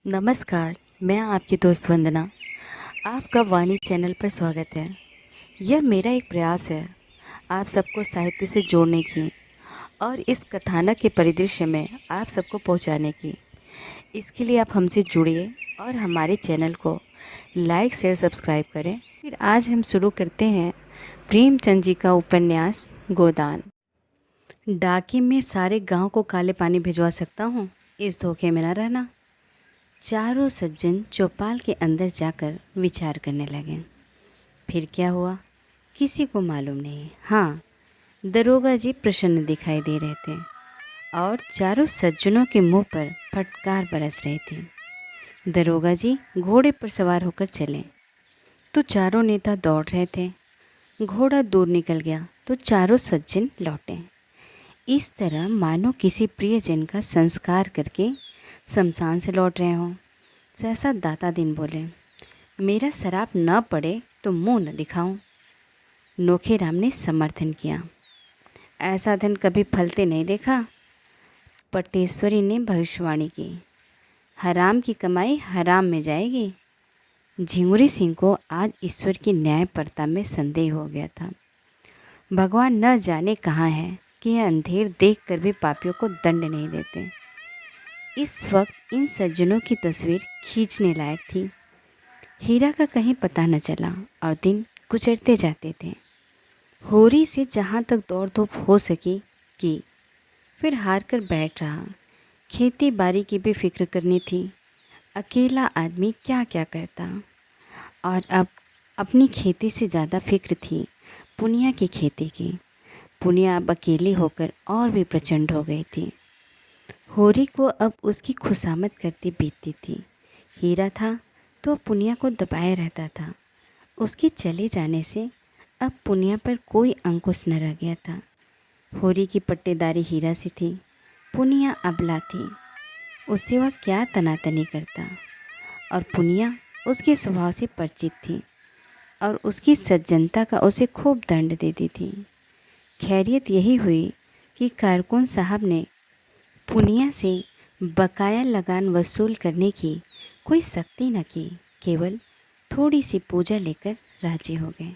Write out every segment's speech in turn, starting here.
नमस्कार, मैं आपकी दोस्त वंदना। आपका वाणी चैनल पर स्वागत है। यह मेरा एक प्रयास है आप सबको साहित्य से जोड़ने की और इस कथानक के परिदृश्य में आप सबको पहुंचाने की। इसके लिए आप हमसे जुड़िए और हमारे चैनल को लाइक शेयर सब्सक्राइब करें। फिर आज हम शुरू करते हैं प्रेमचंद जी का उपन्यास गोदान। डाके में सारे गांव को काले पानी भिजवा सकता हूँ, इस धोखे में न रहना। चारों सज्जन चौपाल के अंदर जाकर विचार करने लगे। फिर क्या हुआ किसी को मालूम नहीं। हाँ, दरोगा जी प्रसन्न दिखाई दे रहे थे और चारों सज्जनों के मुंह पर फटकार बरस रही थी। दरोगा जी घोड़े पर सवार होकर चले तो चारों नेता दौड़ रहे थे। घोड़ा दूर निकल गया तो चारों सज्जन लौटे। इस तरह मानो किसी प्रियजन का संस्कार करके शमशान से लौट रहे हों। सहसा दाता दिन बोले, मेरा शराब न पड़े तो मुंह न दिखाऊं। नोखेराम ने समर्थन किया, ऐसा धन कभी फलते नहीं देखा। पटेश्वरी ने भविष्यवाणी की, हराम की कमाई हराम में जाएगी। झिंगुरी सिंह को आज ईश्वर की न्यायपरता में संदेह हो गया था। भगवान न जाने कहाँ है कि यह अंधेर देखकर भी पापियों को दंड नहीं देते। इस वक्त इन सज्जनों की तस्वीर खींचने लायक थी। हीरा का कहीं पता न चला और दिन गुजरते जाते थे। होरी से जहाँ तक दौड़ धूप हो सकी की, फिर हार कर बैठ रहा। खेती बाड़ी की भी फिक्र करनी थी। अकेला आदमी क्या क्या करता। और अब अपनी खेती से ज़्यादा फिक्र थी पुनिया की खेती की। पुनिया अब अकेली होकर और भी प्रचंड हो गई थी। होरी को अब उसकी खुशामद करती बीतती थी। हीरा था तो पुनिया को दबाए रहता था। उसके चले जाने से अब पुनिया पर कोई अंकुश न रह गया था। होरी की पट्टेदारी हीरा से थी। पुनिया अबला थी, उससे वह क्या तनातनी करता। और पुनिया उसके स्वभाव से परिचित थी और उसकी सज्जनता का उसे खूब दंड देती थी। खैरियत यही हुई कि कारकुन साहब ने पुनिया से बकाया लगान वसूल करने की कोई सख्ती न की, केवल थोड़ी सी पूजा लेकर राजी हो गए।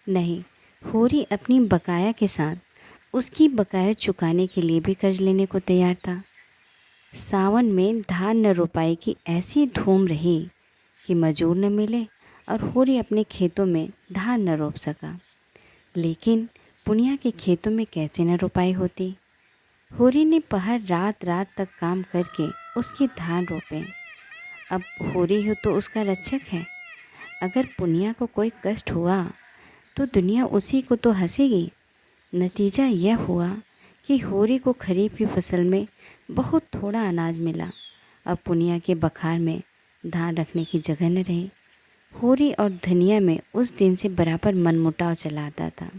नहीं, होरी अपनी बकाया के साथ उसकी बकाया चुकाने के लिए भी कर्ज लेने को तैयार था। सावन में धान न रोपाई की ऐसी धूम रही कि मजूर न मिले और होरी अपने खेतों में धान न रोप सका। लेकिन पुनिया के खेतों में कैसे न रोपाई होती। होरी ने पहर रात रात तक काम करके उसके धान रोपे। अब होरी हो तो उसका रक्षक है। अगर पुनिया को कोई कष्ट हुआ तो दुनिया उसी को तो हंसेगी। नतीजा यह हुआ कि होरी को खरीफ की फसल में बहुत थोड़ा अनाज मिला। अब पुनिया के बखार में धान रखने की जगह न रही। होरी और धनिया में उस दिन से बराबर मनमुटाव चला आता था।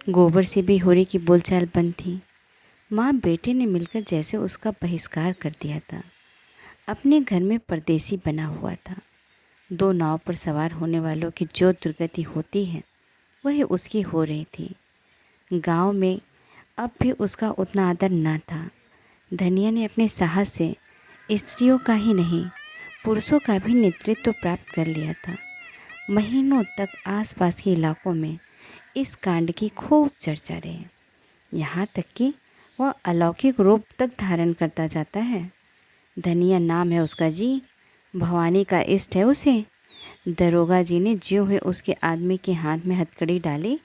गोबर से भी होरी की बोलचाल बंद थी। माँ बेटे ने मिलकर जैसे उसका बहिष्कार कर दिया था। अपने घर में परदेसी बना हुआ था। दो नाव पर सवार होने वालों की जो दुर्गति होती है वही उसकी हो रही थी। गांव में अब भी उसका उतना आदर न था। धनिया ने अपने साहस से स्त्रियों का ही नहीं पुरुषों का भी नेतृत्व प्राप्त कर लिया था। महीनों तक आसपास के इलाकों में इस कांड की खूब चर्चा रही। यहाँ तक कि वह अलौकिक रूप तक धारण करता जाता है। धनिया नाम है उसका जी, भवानी का इष्ट है उसे। दरोगा जी ने ज्यों हुए उसके आदमी के हाथ में हथकड़ी डाली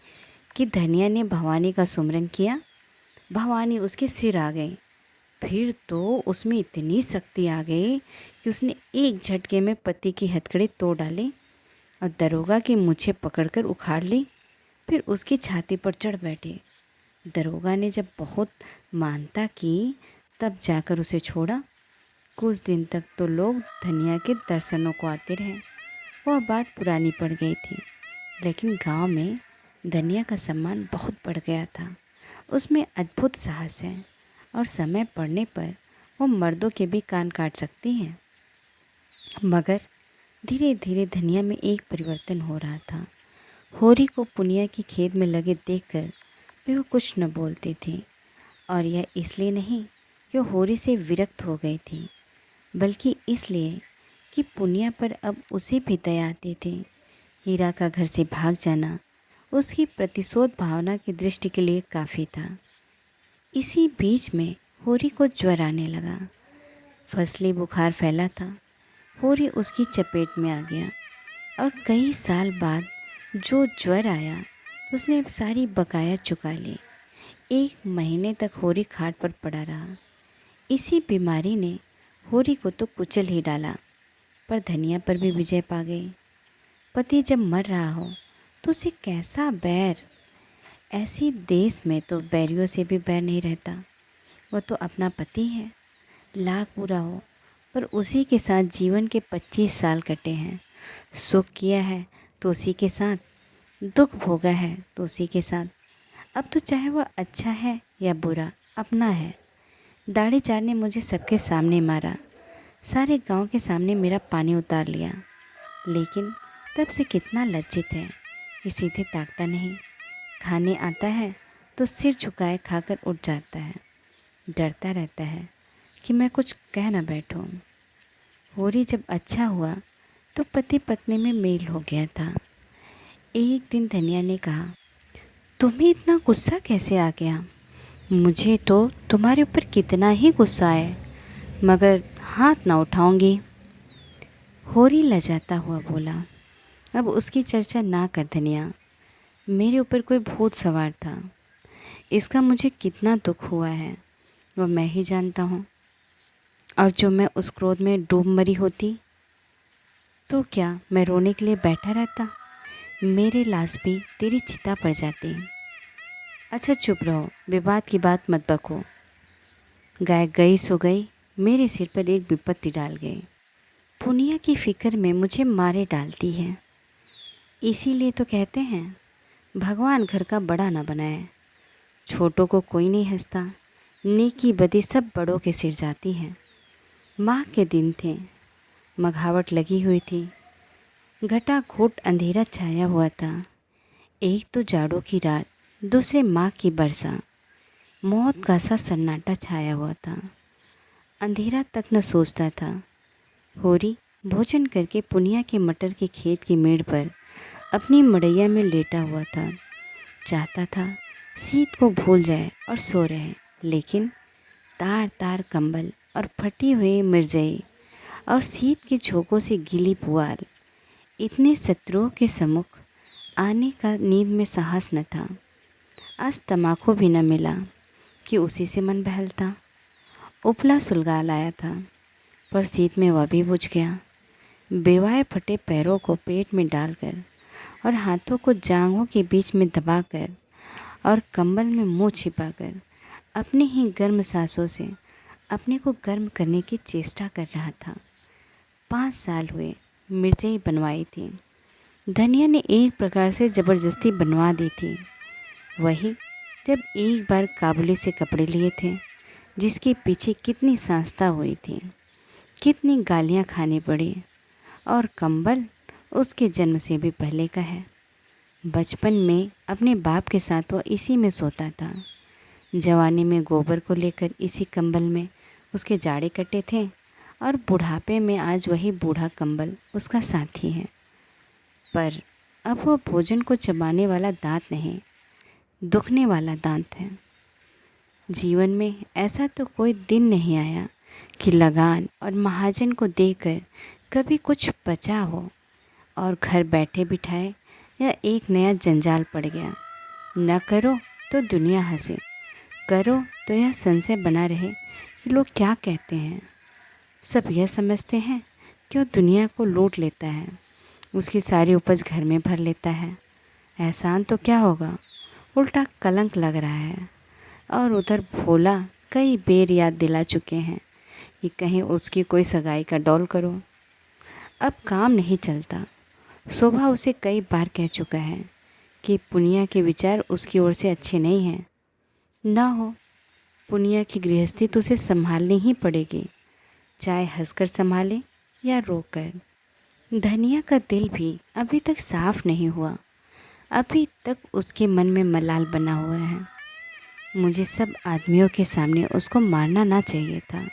कि धनिया ने भवानी का सुमरन किया। भवानी उसके सिर आ गई। फिर तो उसमें इतनी शक्ति आ गई कि उसने एक झटके में पति की हथकड़ी तोड़ डाली और दरोगा की मूछें पकड़कर उखाड़ ली। फिर उसकी छाती पर चढ़ बैठी। दरोगा ने जब बहुत मानता की तब जाकर उसे छोड़ा। कुछ दिन तक तो लोग धनिया के दर्शनों को आते रहे। वह बात पुरानी पड़ गई थी, लेकिन गांव में धनिया का सम्मान बहुत बढ़ गया था। उसमें अद्भुत साहस है और समय पड़ने पर वो मर्दों के भी कान काट सकती हैं। मगर धीरे धीरे धनिया में एक परिवर्तन हो रहा था। होरी को पुनिया की खेत में लगे देखकर भी वो कुछ न बोलती थी, और यह इसलिए नहीं कि वो होरी से विरक्त हो गई थी, बल्कि इसलिए कि पुनिया पर अब उसे भी दया आती थी। हीरा का घर से भाग जाना उसकी प्रतिशोध भावना की दृष्टि के लिए काफ़ी था। इसी बीच में होरी को ज्वर आने लगा। फसली बुखार फैला था। होरी उसकी चपेट में आ गया और कई साल बाद जो ज्वर आया तो उसने सारी बकाया चुका ली। 1 महीने तक होरी खाट पर पड़ा रहा। इसी बीमारी ने होरी को तो कुचल ही डाला, पर धनिया पर भी विजय पा गई। पति जब मर रहा हो तो उसे कैसा बैर। ऐसी देश में तो बैरियों से भी बैर नहीं रहता। वो तो अपना पति है। लाख बुरा हो पर उसी के साथ जीवन के 25 साल कटे हैं। सुख किया है तो उसी के साथ, दुख भोगा है तो उसी के साथ। अब तो चाहे वह अच्छा है या बुरा, अपना है। दाढ़ी चार ने मुझे सबके सामने मारा, सारे गांव के सामने मेरा पानी उतार लिया, लेकिन तब से कितना लज्जित है कि सीधे ताकता नहीं। खाने आता है तो सिर झुकाए खाकर उठ जाता है। डरता रहता है कि मैं कुछ कह न बैठूं। होरी जब अच्छा हुआ तो पति पत्नी में मेल हो गया था। एक दिन धनिया ने कहा, तुम्हें इतना गुस्सा कैसे आ गया? मुझे तो तुम्हारे ऊपर कितना ही गुस्सा है, मगर हाथ ना उठाऊंगी। होरी लजाता हुआ बोला, अब उसकी चर्चा ना कर धनिया। मेरे ऊपर कोई भूत सवार था। इसका मुझे कितना दुख हुआ है वह मैं ही जानता हूँ। और जो मैं उस क्रोध में डूब मरी होती तो क्या मैं रोने के लिए बैठा रहता? मेरे लाश भी तेरी चिता पर जाती। अच्छा चुप रहो, विवाद की बात मत बको। गाय गई सो गई, मेरे सिर पर एक विपत्ति डाल गई। पुनिया की फिक्र में मुझे मारे डालती है। इसीलिए तो कहते हैं भगवान घर का बड़ा ना बनाए। छोटों को कोई नहीं हंसता, नेकी बदी सब बड़ों के सिर जाती है। माह के दिन थे, मघावट लगी हुई थी। घटा घोट अंधेरा छाया हुआ था। एक तो जाड़ों की रात, दूसरे माह की बरसा। मौत का सा सन्नाटा छाया हुआ था। अंधेरा तक न सोचता था। होरी भोजन करके पुनिया के मटर के खेत की मेड़ पर अपनी मड़ैया में लेटा हुआ था। चाहता था शीत को भूल जाए और सो रहे, लेकिन तार तार कंबल और फटी हुई मिर्जई और शीत के झोंकों से गीली पुआल, इतने शत्रुओं के सम्मुख आने का नींद में साहस न था। आज तम्बाकू भी न मिला कि उसी से मन बहलता। उपला सुलगा लाया था, पर शीत में वह भी बुझ गया। बेवाए फटे पैरों को पेट में डालकर और हाथों को जांघों के बीच में दबाकर और कंबल में मुंह छिपाकर अपने ही गर्म सांसों से अपने को गर्म करने की चेष्टा कर रहा था। 5 साल हुए मिर्चें बनवाई थी। धनिया ने एक प्रकार से ज़बरदस्ती बनवा दी थी। वही जब एक बार काबुली से कपड़े लिए थे, जिसके पीछे कितनी सांसता हुई थी, कितनी गालियाँ खानी पड़ी। और कंबल उसके जन्म से भी पहले का है। बचपन में अपने बाप के साथ वह इसी में सोता था। जवानी में गोबर को लेकर इसी कंबल में उसके जाड़े कटे थे, और बुढ़ापे में आज वही बूढ़ा कंबल उसका साथी है। पर अब वह भोजन को चबाने वाला दांत नहीं, दुखने वाला दांत है। जीवन में ऐसा तो कोई दिन नहीं आया कि लगान और महाजन को देकर कभी कुछ बचा हो और घर बैठे बिठाए या एक नया जंजाल पड़ गया। न करो तो दुनिया हंसे, करो तो यह संशय बना रहे कि लोग क्या कहते हैं। सब यह समझते हैं कि वह दुनिया को लूट लेता है, उसकी सारी उपज घर में भर लेता है। एहसान तो क्या होगा, उल्टा कलंक लग रहा है। और उधर भोला कई बेर याद दिला चुके हैं कि कहीं उसकी कोई सगाई का डौल करो। अब काम नहीं चलता। शोभा उसे कई बार कह चुका है कि पुनिया के विचार उसकी ओर से अच्छे नहीं हैं। ना हो पुनिया की गृहस्थी तो उसे संभालनी ही पड़ेगी, चाहे हंसकर संभाले या रोकर। धनिया का दिल भी अभी तक साफ नहीं हुआ। अभी तक उसके मन में मलाल बना हुआ है। मुझे सब आदमियों के सामने उसको मारना ना चाहिए था।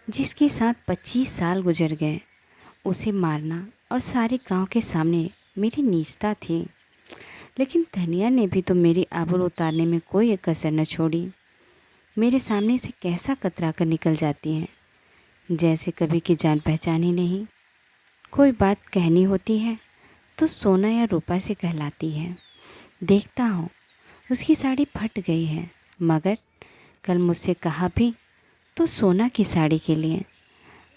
जिसके साथ 25 साल गुजर गए, उसे मारना और सारे गांव के सामने मेरी नीचता थी। लेकिन धनिया ने भी तो मेरी आबरू उतारने में कोई कसर न छोड़ी। मेरे सामने से कैसा कतरा कर निकल जाती हैं, जैसे कभी की जान पहचान ही नहीं। कोई बात कहनी होती है तो सोना या रूपा से कहलाती है। देखता हूँ उसकी साड़ी फट गई है, मगर कल मुझसे कहा भी तो सोना की साड़ी के लिए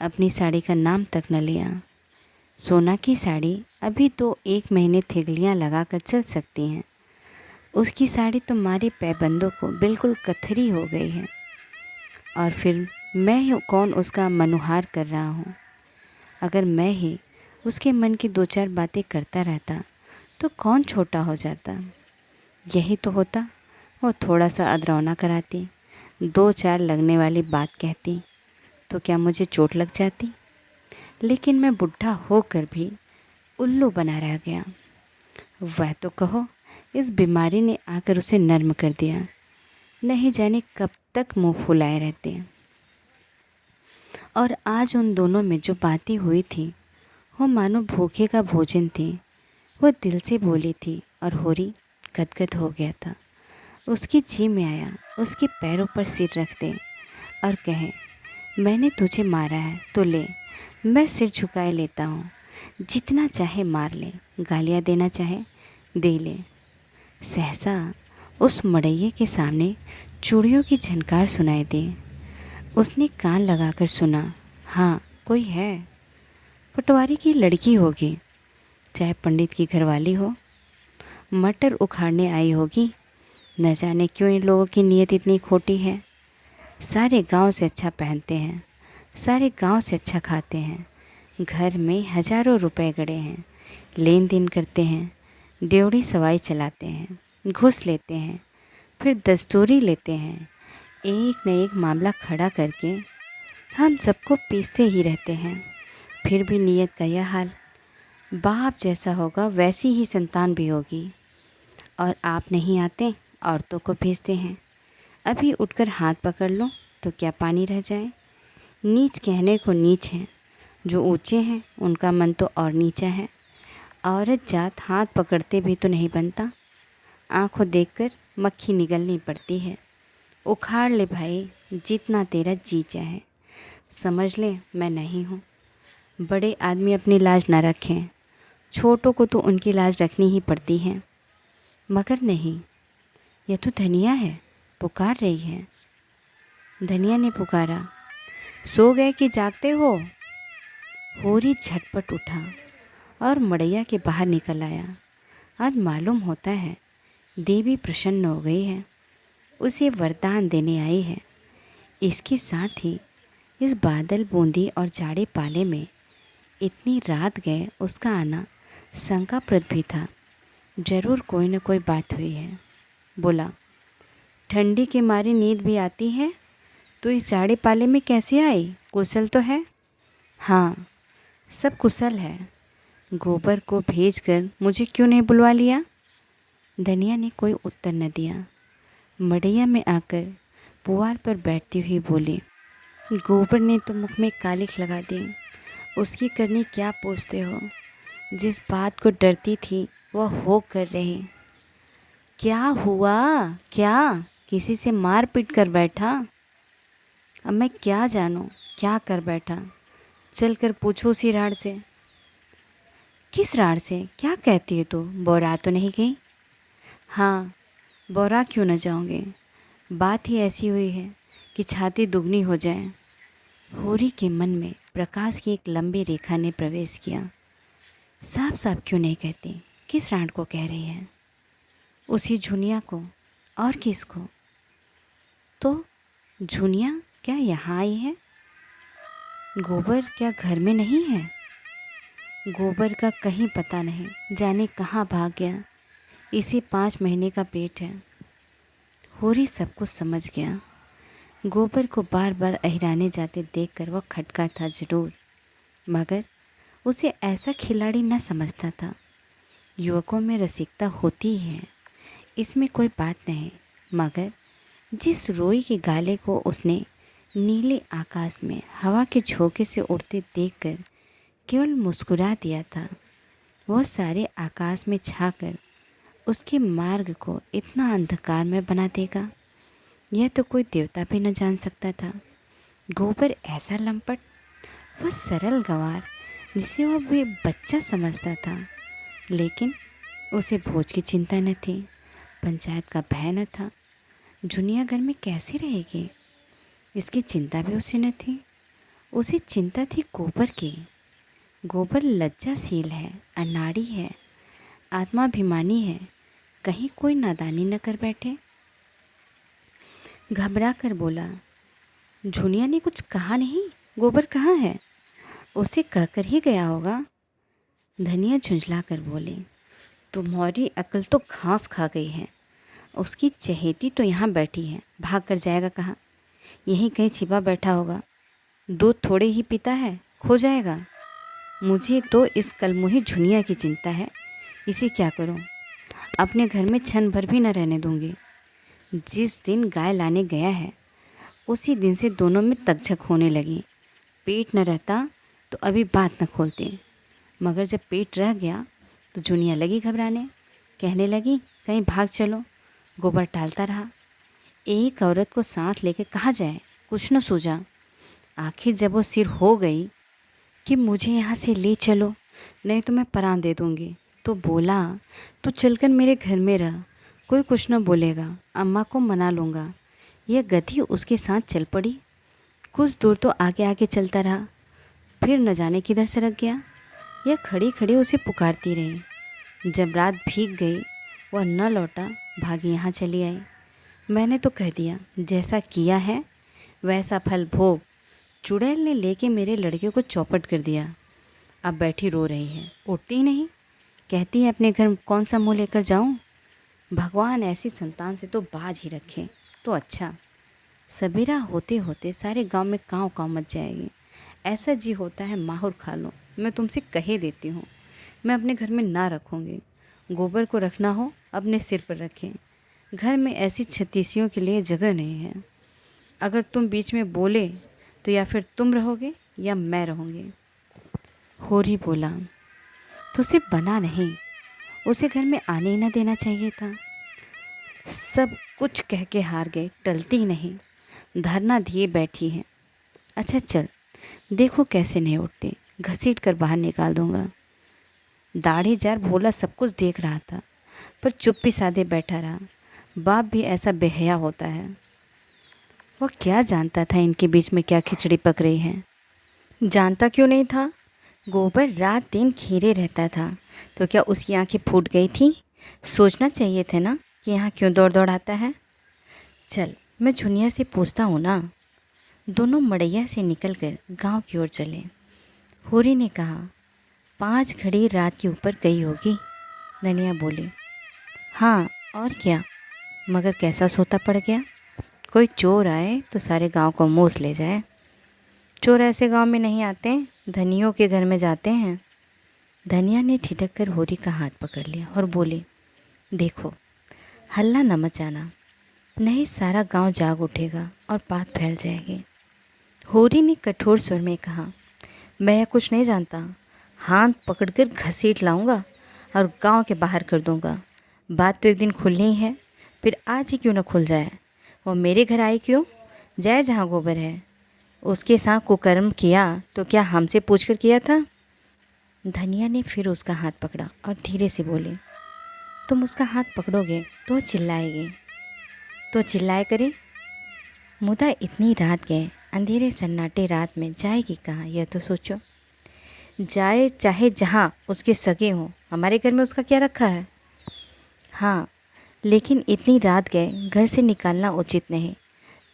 अपनी साड़ी का नाम तक न लिया। सोना की साड़ी अभी तो 1 महीने थिगलियाँ लगा कर चल सकती हैं, उसकी साड़ी तो मारे पैबंदों को बिल्कुल कथरी हो गई है। और फिर मैं कौन उसका मनुहार कर रहा हूँ। अगर मैं ही उसके मन की 2-4 बातें करता रहता तो कौन छोटा हो जाता। यही तो होता, वो थोड़ा सा अदरौना कराती, 2-4 लगने वाली बात कहती तो क्या मुझे चोट लग जाती। लेकिन मैं बुढ़ा होकर भी उल्लू बना रह गया। वह तो कहो, इस बीमारी ने आकर उसे नर्म कर दिया। नहीं जाने कब तक मुंह फुलाए रहते हैं। और आज उन दोनों में जो बातें हुई थी वो मानो भूखे का भोजन थी। वो दिल से बोली थी और होरी गदगद हो गया था। उसकी जी में आया उसके पैरों पर सिर रख दे और कहे, मैंने तुझे मारा है तो ले, मैं सिर झुकाए लेता हूँ। जितना चाहे मार ले, गालियाँ देना चाहे दे ले। सहसा उस मड़ैये के सामने चूड़ियों की झनकार सुनाई दी। उसने कान लगाकर सुना, हाँ कोई है। पटवारी की लड़की होगी, चाहे पंडित की घरवाली हो। मटर उखाड़ने आई होगी। न जाने क्यों इन लोगों की नीयत इतनी खोटी है। सारे गांव से अच्छा पहनते हैं, सारे गांव से अच्छा खाते हैं, घर में हज़ारों रुपए गड़े हैं, लेन देन करते हैं, ड्योढ़ी सवाई चलाते हैं, घूस लेते हैं, फिर दस्तूरी लेते हैं। एक न एक मामला खड़ा करके हम सबको पीसते ही रहते हैं। फिर भी नीयत का यह हाल। बाप जैसा होगा वैसी ही संतान भी होगी। और आप नहीं आते, औरतों को भेजते हैं। अभी उठकर हाथ पकड़ लो तो क्या पानी रह जाए। नीच कहने को नीच हैं, जो ऊंचे हैं उनका मन तो और नीचा है। औरत जात हाथ पकड़ते भी तो नहीं बनता, आंखों देखकर मक्खी निगलनी पड़ती है। उखाड़ ले भाई, जितना तेरा जी चाहे। समझ ले मैं नहीं हूँ। बड़े आदमी अपनी लाज ना रखें, छोटों को तो उनकी लाज रखनी ही पड़ती है। मगर नहीं, यह तो धनिया है, पुकार रही है। धनिया ने पुकारा, सो गए कि जागते हो। होरी झटपट उठा और मड़ैया के बाहर निकल आया। आज मालूम होता है देवी प्रसन्न हो गई है, उसे वरदान देने आई है। इसके साथ ही इस बादल बूंदी और जाड़े पाले में इतनी रात गए उसका आना शंकाप्रद भी था। जरूर कोई न कोई बात हुई है। बोला, ठंडी के मारे नींद भी आती है तो इस जाड़े पाले में कैसे आई? कुशल तो है? हाँ, सब कुशल है। गोबर को भेजकर मुझे क्यों नहीं बुलवा लिया? धनिया ने कोई उत्तर न दिया। मड़ैया में आकर पुआल पर बैठती हुई बोली, गोबर ने तो मुख में कालिख लगा दी। उसकी करनी क्या पूछते हो? जिस बात को डरती थी वह हो कर रही। क्या हुआ? क्या किसी से मार पीट कर बैठा? अब मैं क्या जानूं क्या कर बैठा? चल कर पूछो उसी राड़ से। किस राड़ से? क्या कहती है तू? बौरा तो नहीं गई? हाँ, बौरा क्यों न जाऊंगी। बात ही ऐसी हुई है कि छाती दुगनी हो जाए। होरी के मन में प्रकाश की एक लंबी रेखा ने प्रवेश किया। साफ साफ क्यों नहीं कहती? किस राड़ को कह रही है? उसी झुनिया को। और किसको? तो झुनिया क्या यहाँ आई है? गोबर क्या घर में नहीं है? गोबर का कहीं पता नहीं, जाने कहाँ भाग गया। इसे 5 महीने का पेट है। होरी सब कुछ समझ गया। गोबर को बार बार अहिराने जाते देखकर वह खटका था जरूर, मगर उसे ऐसा खिलाड़ी न समझता था। युवकों में रसिकता होती है, इसमें कोई बात नहीं, मगर जिस रोई के गाले को उसने नीले आकाश में हवा के झोंके से उड़ते देखकर केवल मुस्कुरा दिया था। वह सारे आकाश में छाकर उसके मार्ग को इतना अंधकार में बना देगा, यह तो कोई देवता भी न जान सकता था। गोबर ऐसा लंपट, वह सरल गंवार जिसे वह भी बच्चा समझता था, लेकिन उसे भोज की चिंता न थी, पंचायत का भय न था। जुनिया घर में कैसे रहेगी, इसकी चिंता भी उसे न थी। उसे चिंता थी गोबर की। गोबर लज्जाशील है, अनाड़ी है, आत्माभिमानी है, कहीं कोई नादानी न कर बैठे। घबरा कर बोला, जुनिया ने कुछ कहा नहीं? गोबर कहाँ है? उसे कहकर ही गया होगा। धनिया झुंझला कर बोले, तुम्हारी अक्ल तो घास खा गई है। उसकी चहेती तो यहाँ बैठी है, भाग कर जाएगा कहाँ? यहीं कहीं छिपा बैठा होगा। दूध थोड़े ही पीता है, खो जाएगा। मुझे तो इस कलमुही झुनिया की चिंता है, इसे क्या करूं? अपने घर में क्षण भर भी न रहने दूंगी। जिस दिन गाय लाने गया है उसी दिन से दोनों में तकझक होने लगी। पेट न रहता तो अभी बात न खोलते, मगर जब पेट रह गया तो जुनिया लगी घबराने, कहने लगी कहीं भाग चलो। गोबर टालता रहा। एक औरत को साथ लेकर कहाँ जाए, कुछ न सूझा। आखिर जब वो सिर हो गई कि मुझे यहाँ से ले चलो, नहीं तो मैं प्राण दे दूँगी, तो बोला तो चलकर मेरे घर में रह, कोई कुछ न बोलेगा, अम्मा को मना लूँगा। यह गधी उसके साथ चल पड़ी। कुछ दूर तो आगे आगे चलता रहा, फिर न जाने किधर सरक गया। यह खड़ी खड़ी उसे पुकारती रही। जब रात भीग गई, वह न लौटा, भागी यहाँ चली आई। मैंने तो कह दिया, जैसा किया है वैसा फल भोग। चुड़ैल ने लेके मेरे लड़के को चौपट कर दिया। अब बैठी रो रही है, उठती ही नहीं, कहती है अपने घर कौन सा मुँह लेकर जाऊं। भगवान ऐसी संतान से तो बाज ही रखे तो अच्छा। सवेरा होते होते सारे गांव में काँव काँव मच जाएगी। ऐसा जी होता है माहुर खा लो। मैं तुमसे कहे देती हूँ, मैं अपने घर में ना रखूँगी। गोबर को रखना हो अपने सिर पर रखें। घर में ऐसी छत्तीसियों के लिए जगह नहीं है। अगर तुम बीच में बोले तो या फिर तुम रहोगे या मैं रहूँगी। होरी बोला, तो उसे बना नहीं, उसे घर में आने ही ना देना चाहिए था। सब कुछ कह के हार गए, टलती ही नहीं, धरना दिए बैठी है। अच्छा चल, देखो कैसे नहीं उठते, घसीट कर बाहर निकाल दूंगा। दाढ़ी जार भोला सब कुछ देख रहा था, पर चुप्पी साधे बैठा रहा। बाप भी ऐसा बेहया होता है। वह क्या जानता था इनके बीच में क्या खिचड़ी पक रही है। जानता क्यों नहीं था? गोबर रात दिन घेरे रहता था, तो क्या उसकी आंखें फूट गई थी? सोचना चाहिए थे ना कि यहाँ क्यों दौड़ दौड़ आता है। चल, मैं झुनिया से पूछता हूँ ना। दोनों मड़ैया से निकलकर गांव की ओर चले। होरी ने कहा, 5 घड़ी रात के ऊपर गई होगी। धनिया बोली, हाँ और क्या, मगर कैसा सोता पड़ गया। कोई चोर आए तो सारे गांव को मूस ले जाए। चोर ऐसे गांव में नहीं आते, धनियों के घर में जाते हैं। धनिया ने ठिठक कर होरी का हाथ पकड़ लिया और बोली, देखो हल्ला न मचाना, नहीं सारा गांव जाग उठेगा और बात फैल जाएगी। होरी ने कठोर स्वर में कहा, मैं यह कुछ नहीं जानता। हाथ पकड़कर घसीट लाऊंगा और गांव के बाहर कर दूंगा। बात तो एक दिन खुलनी ही है, फिर आज ही क्यों न खुल जाए। वो मेरे घर आई क्यों, जाए जहाँ गोबर है। उसके साथ कुकर्म किया तो क्या हमसे पूछ कर किया था? धनिया ने फिर उसका हाथ पकड़ा और धीरे से बोली, तुम उसका हाथ पकड़ोगे तो चिल्लाएगी, तो चिल्लाए करे। मुदा इतनी रात गए, अंधेरे सन्नाटे रात में जाएगी कहाँ, यह तो सोचो। जाए चाहे जहाँ उसके सगे हों, हमारे घर में उसका क्या रखा है। हाँ, लेकिन इतनी रात गए घर से निकालना उचित नहीं।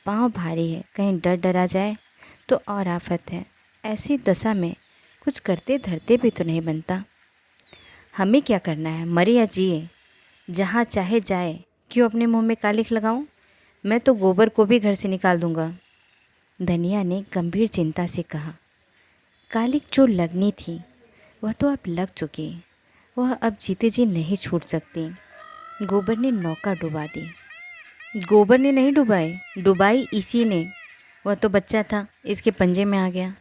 पाँव भारी है, कहीं डर डरा जाए तो और आफत है। ऐसी दशा में कुछ करते धरते भी तो नहीं बनता। हमें क्या करना है, मरे या जिए, जहाँ चाहे जाए, क्यों अपने मुंह में कालिख लगाऊं। मैं तो गोबर को भी घर से निकाल दूंगा। धनिया ने गंभीर चिंता से कहा, कालिख जो लगनी थी वह तो अब लग चुकी, वह अब जीते जी नहीं छूट सकती। गोबर ने नौका डुबा दी। गोबर ने नहीं डुबाई, डुबाई इसी ने। वह तो बच्चा था, इसके पंजे में आ गया।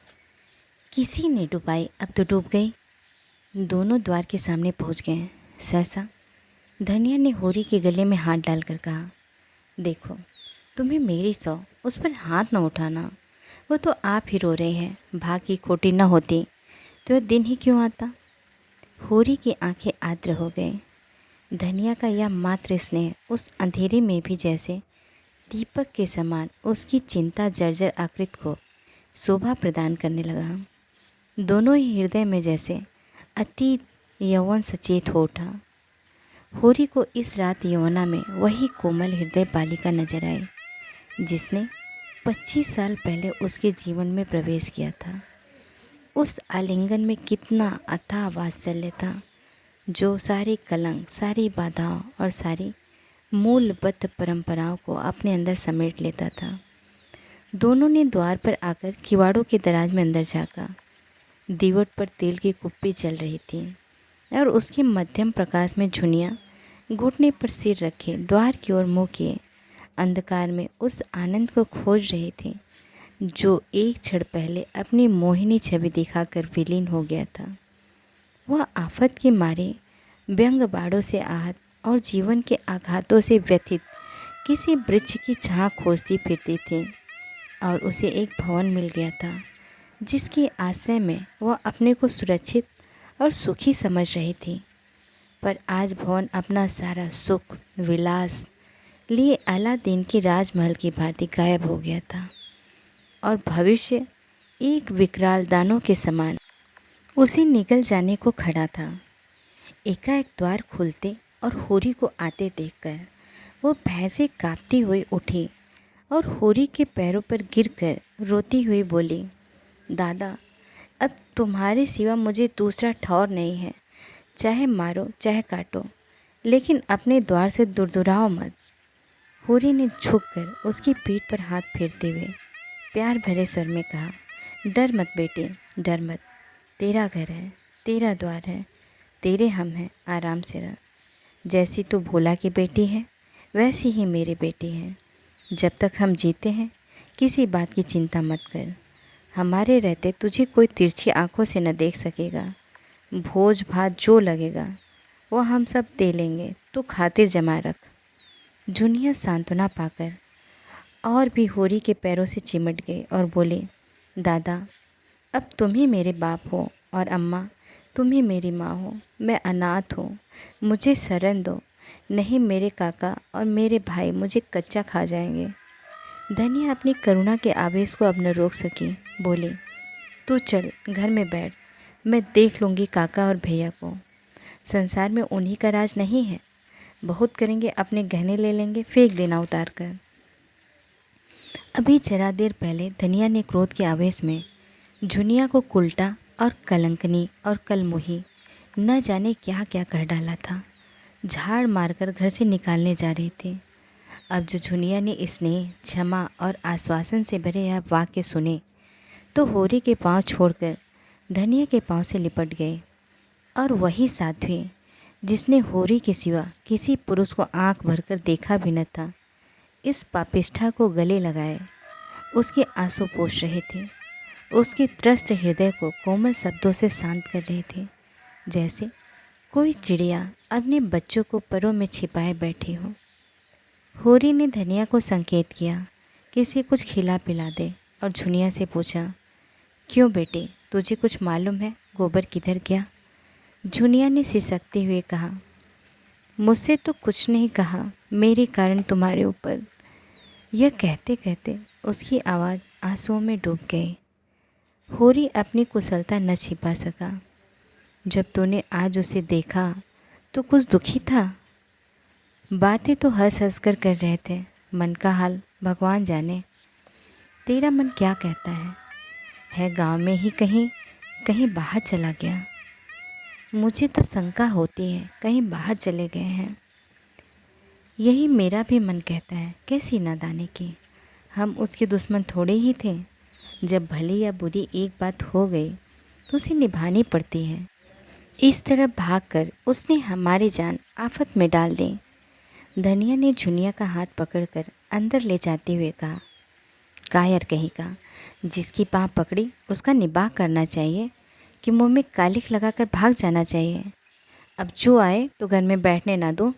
किसी ने डुबाई, अब तो डूब गई। दोनों द्वार के सामने पहुंच गए। सहसा धनिया ने होरी के गले में हाथ डालकर कहा, देखो, तुम्हें मेरी सौ, उस पर हाथ न उठाना। वो तो आप ही रो रहे हैं। भाग की खोटी न होती तो यह दिन ही क्यों आता। होरी की आंखें आर्द्र हो गई। धनिया का यह मात्र स्नेह उस अंधेरे में भी जैसे दीपक के समान उसकी चिंता जर्जर आकृति को शोभा प्रदान करने लगा। दोनों ही हृदय में जैसे अतीत यौवन सचेत हो उठा। होरी को इस रात यमुना में वही कोमल हृदय बालिका नजर आई जिसने 25 साल पहले उसके जीवन में प्रवेश किया था। उस आलिंगन में कितना अथाह वात्सल्य था जो सारे कलंक, सारी बाधाओं और सारी मूलबद्ध परंपराओं को अपने अंदर समेट लेता था। दोनों ने द्वार पर आकर किवाड़ों के दराज में अंदर झाँका। दीवट पर तेल की कुप्पी चल रही थी और उसके मध्यम प्रकाश में झुनिया घुटने पर सिर रखे द्वार की ओर मुँह किए अंधकार में उस आनंद को खोज रहे थे जो एक क्षण पहले अपनी मोहिनी छवि दिखाकर विलीन हो गया था। वह आफत के मारे व्यंग बाड़ों से आहत और जीवन के आघातों से व्यथित किसी वृक्ष की छां खोजती फिरती थी और उसे एक भवन मिल गया था जिसके आश्रय में वह अपने को सुरक्षित और सुखी समझ रही थी। पर आज भवन अपना सारा सुख विलास लिए अलादीन के राजमहल की भांति गायब हो गया था और भविष्य एक विकराल दानों के समान उसे निगल जाने को खड़ा था। एकाएक द्वार खुलते और होरी को आते देखकर वो भय से कांपती हुई उठी और होरी के पैरों पर गिरकर रोती हुई बोली, दादा, अब तुम्हारे सिवा मुझे दूसरा ठौर नहीं है। चाहे मारो चाहे काटो, लेकिन अपने द्वार से दुरदुराओ मत। होरी ने झुककर उसकी पीठ पर हाथ फेरते हुए प्यार भरे स्वर में कहा, डर मत बेटे, डर मत। तेरा घर है, तेरा द्वार है, तेरे हम हैं, आराम से रह। जैसी तू भोला की बेटी है वैसी ही मेरी बेटी है। जब तक हम जीते हैं किसी बात की चिंता मत कर। हमारे रहते तुझे कोई तिरछी आंखों से न देख सकेगा। भोज भात जो लगेगा वो हम सब दे लेंगे, तू खातिर जमा रख। जुनिया सांत्वना पाकर और भी होरी के पैरों से चिमट गई और बोली, दादा, अब तुम ही मेरे बाप हो और अम्मा तुम ही मेरी माँ हो। मैं अनाथ हूँ, मुझे शरण दो, नहीं मेरे काका और मेरे भाई मुझे कच्चा खा जाएंगे। धनिया अपनी करुणा के आवेश को अब न रोक सकी, बोली, तू चल घर में बैठ, मैं देख लूँगी काका और भैया को। संसार में उन्हीं का राज नहीं है। बहुत करेंगे, अपने गहने ले लेंगे, फेंक देना उतार कर। अभी जरा देर पहले धनिया ने क्रोध के आवेश में झुनिया को कुल्टा और कलंकनी और कलमुही न जाने क्या क्या कह डाला था। झाड़ मारकर घर से निकालने जा रहे थे। अब जो झुनिया ने स्नेह, क्षमा और आश्वासन से भरे यह वाक्य सुने तो होरी के पांव छोड़कर धनिया के पांव से लिपट गए और वही साध्वी जिसने होरी के सिवा किसी पुरुष को आंख भरकर देखा भी न था, इस पापिष्ठा को गले लगाए उसके आंसू पोंछ रहे थे, उसके त्रस्त हृदय को कोमल शब्दों से शांत कर रहे थे, जैसे कोई चिड़िया अपने बच्चों को परों में छिपाए बैठी हो। होरी ने धनिया को संकेत किया कि इसे कुछ खिला पिला दे और झुनिया से पूछा, क्यों बेटे, तुझे कुछ मालूम है गोबर किधर गया? झुनिया ने सिसकते हुए कहा, मुझसे तो कुछ नहीं कहा, मेरे कारण तुम्हारे ऊपर। यह कहते कहते उसकी आवाज़ आंसुओं में डूब गई। होरी अपनी कुशलता न छिपा सका। जब तूने आज उसे देखा तो कुछ दुखी था? बातें तो हंस हंस कर रहे थे, मन का हाल भगवान जाने। तेरा मन क्या कहता है गांव में ही कहीं कहीं बाहर चला गया? मुझे तो शंका होती है कहीं बाहर चले गए हैं। यही मेरा भी मन कहता है, कैसी नादानी की। हम उसके दुश्मन थोड़े ही थे। जब भली या बुरी एक बात हो गई तो उसे निभानी पड़ती है। इस तरह भागकर उसने हमारी जान आफत में डाल दी। धनिया ने झुनिया का हाथ पकड़कर अंदर ले जाते हुए कहा, कायर कहेगा, जिसकी बाँह पकड़ी उसका निबाह करना चाहिए कि मुँह में कालिख लगाकर भाग जाना चाहिए। अब जो आए तो घर में बैठने ना दो।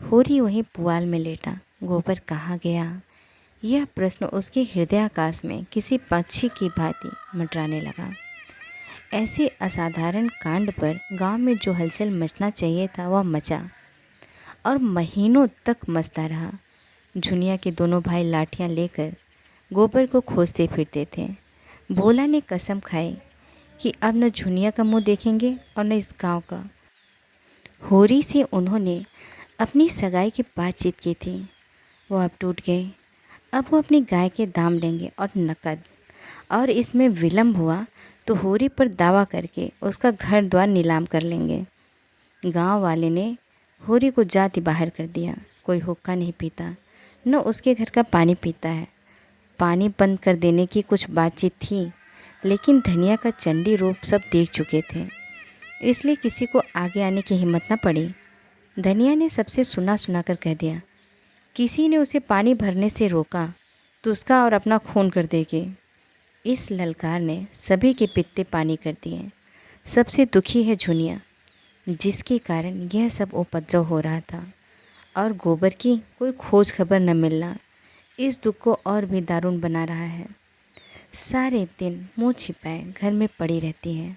होरी वहीं पुआल में लेटा गोबर कहाँ गया, यह प्रश्न उसके हृदयाकाश में किसी पक्षी की भांति मंडराने लगा। ऐसे असाधारण कांड पर गांव में जो हलचल मचना चाहिए था वह मचा और महीनों तक मचता रहा। झुनिया के दोनों भाई लाठियां लेकर गोबर को खोजते फिरते थे। भोला ने कसम खाई कि अब न झुनिया का मुंह देखेंगे और न इस गांव का। होरी से उन्होंने अपनी सगाई की बातचीत की थी, वो अब टूट गई। अब वो अपनी गाय के दाम लेंगे और नकद, और इसमें विलम्ब हुआ तो होरी पर दावा करके उसका घर द्वार नीलाम कर लेंगे। गांव वाले ने होरी को जाति बाहर कर दिया। कोई हुक्का नहीं पीता, न उसके घर का पानी पीता है। पानी बंद कर देने की कुछ बातचीत थी, लेकिन धनिया का चंडी रूप सब देख चुके थे, इसलिए किसी को आगे आने की हिम्मत न पड़ी। धनिया ने सबसे सुना सुना कर कह दिया, किसी ने उसे पानी भरने से रोका तो उसका और अपना खून कर देगी। इस ललकार ने सभी के पित्ते पानी कर दिए। सबसे दुखी है झुनिया, जिसके कारण यह सब उपद्रव हो रहा था, और गोबर की कोई खोज खबर न मिलना इस दुख को और भी दारुण बना रहा है। सारे दिन मुंह छिपाए घर में पड़ी रहती है।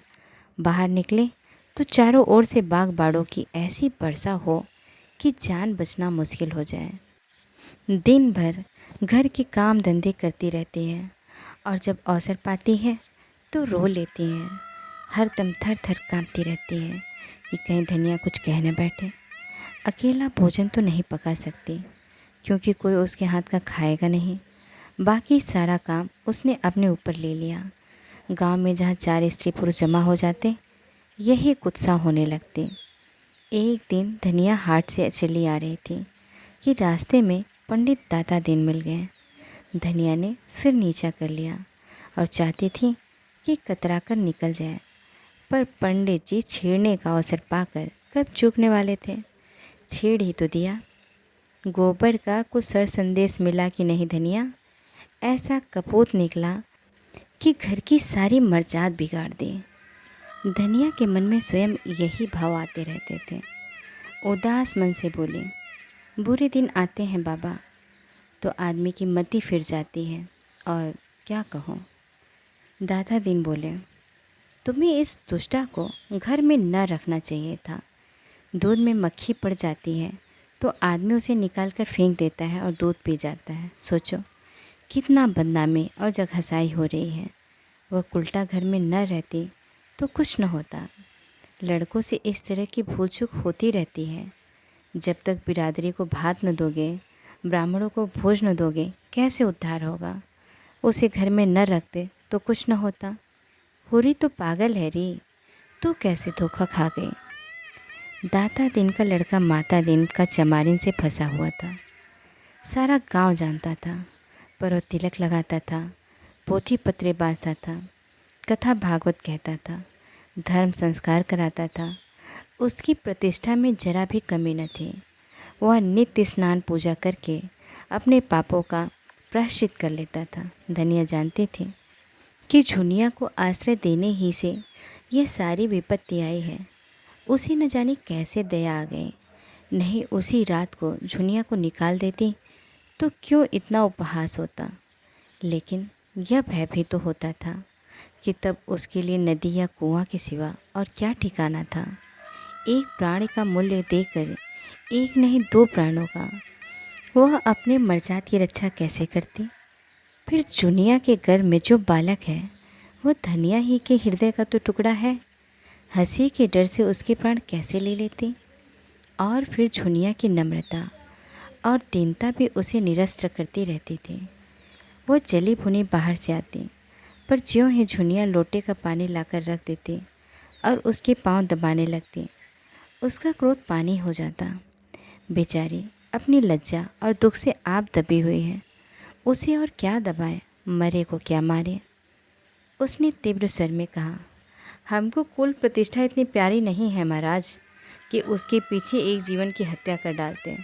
बाहर निकले तो चारों ओर से बाग बाड़ों की ऐसी वर्षा हो कि जान बचना मुश्किल हो जाए। दिन भर घर के काम धंधे करती रहती है, और जब अवसर पाती है तो रो लेती है। हर दम थर थर काँपती रहती है कि कहीं धनिया कुछ कह न बैठे। अकेला भोजन तो नहीं पका सकती, क्योंकि कोई उसके हाथ का खाएगा नहीं। बाकी सारा काम उसने अपने ऊपर ले लिया। गांव में जहाँ 4 स्त्री पुरुष जमा हो जाते, यही कुत्सा होने लगती। एक दिन धनिया हाट से चली आ रही थी कि रास्ते में पंडित दाता दिन मिल गए। धनिया ने सिर नीचा कर लिया और चाहती थी कि कतरा कर निकल जाए, पर पंडित जी छेड़ने का अवसर पाकर कब चूकने वाले थे। छेड़ ही तो दिया। गोबर का कुछ सर संदेश मिला कि नहीं धनिया, ऐसा कपूत निकला कि घर की सारी मर्जात बिगाड़ दी। धनिया के मन में स्वयं यही भाव आते रहते थे। उदास मन से बोली, बुरे दिन आते हैं बाबा तो आदमी की मति फिर जाती है, और क्या कहूँ। दादा दिन बोले, तुम्हें इस दुष्टा को घर में न रखना चाहिए था। दूध में मक्खी पड़ जाती है तो आदमी उसे निकाल कर फेंक देता है और दूध पी जाता है। सोचो कितना बदनामी और जगहसाई हो रही है। वह उल्टा घर में न रहती तो कुछ न होता। लड़कों से इस तरह की भूल चूक होती रहती है। जब तक बिरादरी को भात न दोगे, ब्राह्मणों को भोज न दोगे, कैसे उद्धार होगा। उसे घर में न रखते तो कुछ न होता। होरी तो पागल है री, तू कैसे धोखा खा गई। दाता दिन का लड़का माता दिन का चमारिन से फंसा हुआ था। सारा गांव जानता था, पर वो तिलक लगाता था, पोथी पत्रे बाँधता था, कथा भागवत कहता था, धर्म संस्कार कराता था। उसकी प्रतिष्ठा में जरा भी कमी न थी। वह नित्य स्नान पूजा करके अपने पापों का प्रायश्चित कर लेता था। धनिया जानती थी कि झुनिया को आश्रय देने ही से यह सारी विपत्ति आई है। उसे न जाने कैसे दया आ गई। नहीं उसी रात को झुनिया को निकाल देती तो क्यों इतना उपहास होता। लेकिन यह भय भी तो होता था कि तब उसके लिए नदी या कुआं के सिवा और क्या ठिकाना था। एक प्राण का मूल्य देकर, एक नहीं 2 प्राणों का, वह अपने मर्जात की रक्षा कैसे करती। फिर झुनिया के घर में जो बालक है वह धनिया ही के हृदय का तो टुकड़ा है। हंसी के डर से उसके प्राण कैसे ले लेती। और फिर झुनिया की नम्रता और दीनता भी उसे निरस्त करती रहती थी। वह जली भुनी बाहर से आती, पर ज्यों ही झुनिया लोटे का पानी लाकर रख देती और उसके पांव दबाने लगती, उसका क्रोध पानी हो जाता। बेचारी अपनी लज्जा और दुख से आप दबी हुई है, उसे और क्या दबाए, मरे को क्या मारे। उसने तीव्र स्वर में कहा, हमको कुल प्रतिष्ठा इतनी प्यारी नहीं है महाराज कि उसके पीछे एक जीवन की हत्या कर डालते।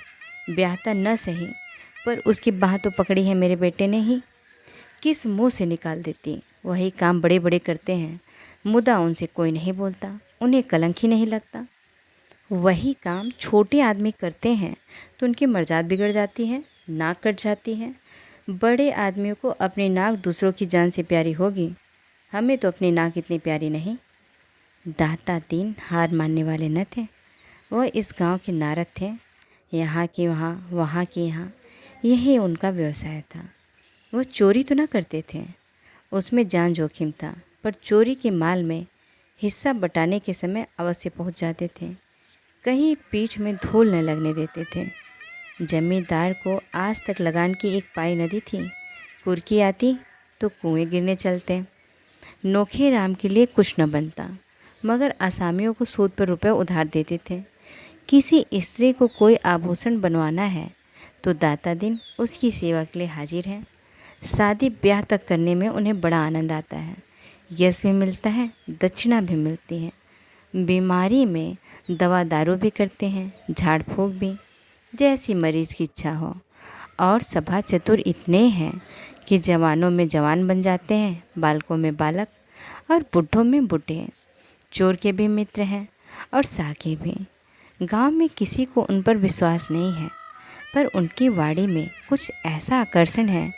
ब्याहता न सही, पर उसकी बाह तो पकड़ी है मेरे बेटे ने ही। किस मुंह से निकाल देती। वही काम बड़े बड़े करते हैं, मुदा उनसे कोई नहीं बोलता, उन्हें कलंक ही नहीं लगता। वही काम छोटे आदमी करते हैं तो उनकी मर्जाद बिगड़ जाती है, नाक कट जाती है। बड़े आदमियों को अपनी नाक दूसरों की जान से प्यारी होगी, हमें तो अपनी नाक इतनी प्यारी नहीं। दाता दीन हार मानने वाले न थे। वह इस गांव के नारद थे, यहाँ के वहाँ, वहाँ के यहाँ, यही उनका व्यवसाय था। वह चोरी तो न करते थे, उसमें जान जोखिम था, पर चोरी के माल में हिस्सा बटाने के समय अवश्य पहुँच जाते थे। कहीं पीठ में धूल न लगने देते थे। जमींदार को आज तक लगान की एक पाई नदी थी, कुर्की आती तो कुएं गिरने चलते। नोखे राम के लिए कुछ न बनता, मगर आसामियों को सूद पर रुपये उधार देते थे। किसी स्त्री को कोई आभूषण बनवाना है तो दाता दिन उसकी सेवा के लिए हाजिर है। शादी ब्याह तक करने में उन्हें बड़ा आनंद आता है। यश भी मिलता है, दक्षिणा भी मिलती है। बीमारी में दवा दारू भी करते हैं, झाड़ फूँक भी, जैसी मरीज़ की इच्छा हो। और सभा चतुर इतने हैं कि जवानों में जवान बन जाते हैं, बालकों में बालक और बुढ़ों में बुढ़े। चोर के भी मित्र हैं और साके भी। गांव में किसी को उन पर विश्वास नहीं है, पर उनकी वाड़ी में कुछ ऐसा आकर्षण है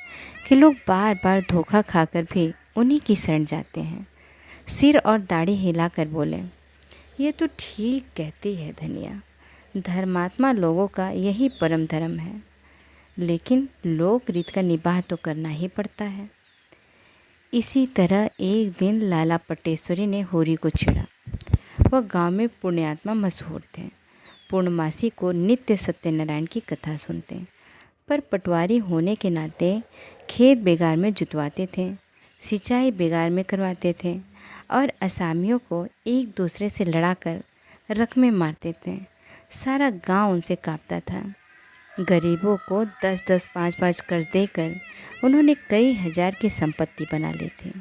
कि लोग बार बार धोखा खाकर भी उन्हीं की शरण जाते हैं। सिर और दाढ़ी हिलाकर बोले, ये तो ठीक कहती है धनिया, धर्मात्मा लोगों का यही परम धर्म है। लेकिन लोक रीत का निबाह तो करना ही पड़ता है। इसी तरह एक दिन लाला पटेश्वरी ने होरी को छेड़ा। वह गांव में पुण्यात्मा मशहूर थे। पूर्णमासी को नित्य सत्यनारायण की कथा सुनते, पर पटवारी होने के नाते खेत बेगार में जुतवाते थे, सिंचाई बेगार में करवाते थे और असामियों को एक दूसरे से लड़ाकर रकमें मारते थे। सारा गांव उनसे कांपता था। गरीबों को 10-10, 5-5 कर्ज देकर उन्होंने कई हजार की संपत्ति बना ली थी।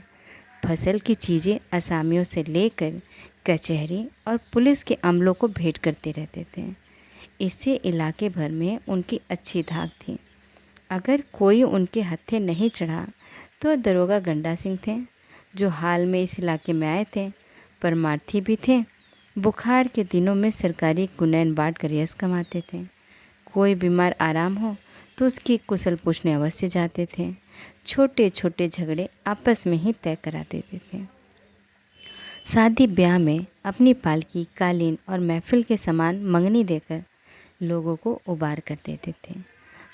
फसल की चीज़ें असामियों से लेकर कचहरी और पुलिस के अमलों को भेंट करते रहते थे। इससे इलाके भर में उनकी अच्छी धाक थी। अगर कोई उनके हत्थे नहीं चढ़ा तो दरोगा गंडा सिंह थे, जो हाल में इस इलाके में आए थे, परमार्थी भी थे। बुखार के दिनों में सरकारी गुनैन बांट कर यश कमाते थे। कोई बीमार आराम हो तो उसकी कुशल पूछने अवश्य जाते थे। छोटे छोटे झगड़े आपस में ही तय करा देते थे। शादी ब्याह में अपनी पालकी, कालीन और महफिल के सामान मंगनी देकर लोगों को उबार कर देते थे।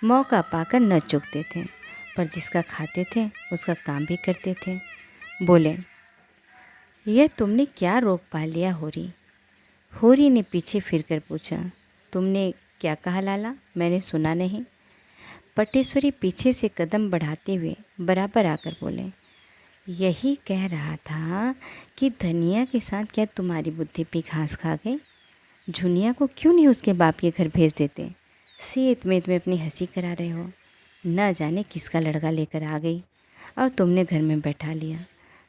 मौका पाकर न चूकते थे, पर जिसका खाते थे उसका काम भी करते थे। बोले, यह तुमने क्या रोग पा लिया होरी? होरी ने पीछे फिरकर पूछा, तुमने क्या कहा लाला? मैंने सुना नहीं। पटेश्वरी पीछे से कदम बढ़ाते हुए बराबर आकर बोले, यही कह रहा था कि धनिया के साथ क्या तुम्हारी बुद्धि भी घास खा गई? झुनिया को क्यों नहीं उसके बाप के घर भेज देते? सेत में अपनी हंसी करा रहे हो। न जाने किसका लड़का लेकर आ गई और तुमने घर में बैठा लिया।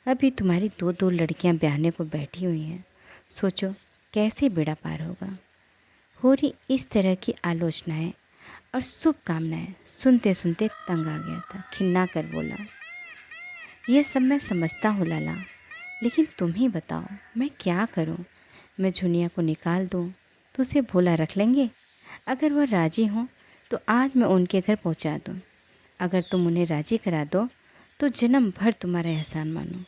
अभी तुम्हारी 2-2 लड़कियां ब्याहने को बैठी हुई हैं। सोचो कैसे बेड़ा पार होगा। होरी इस तरह की आलोचनाएं और शुभकामनाएं सुनते सुनते तंग आ गया था। खिन्ना कर बोला, यह सब मैं समझता हूँ लाला, लेकिन तुम ही बताओ मैं क्या करूँ? मैं झुनिया को निकाल दूँ तो उसे भोला रख लेंगे? अगर वह राजी हों तो आज मैं उनके घर पहुँचा दूँ। अगर तुम उन्हें राजी करा दो तो जन्म भर तुम्हारा एहसान मानो।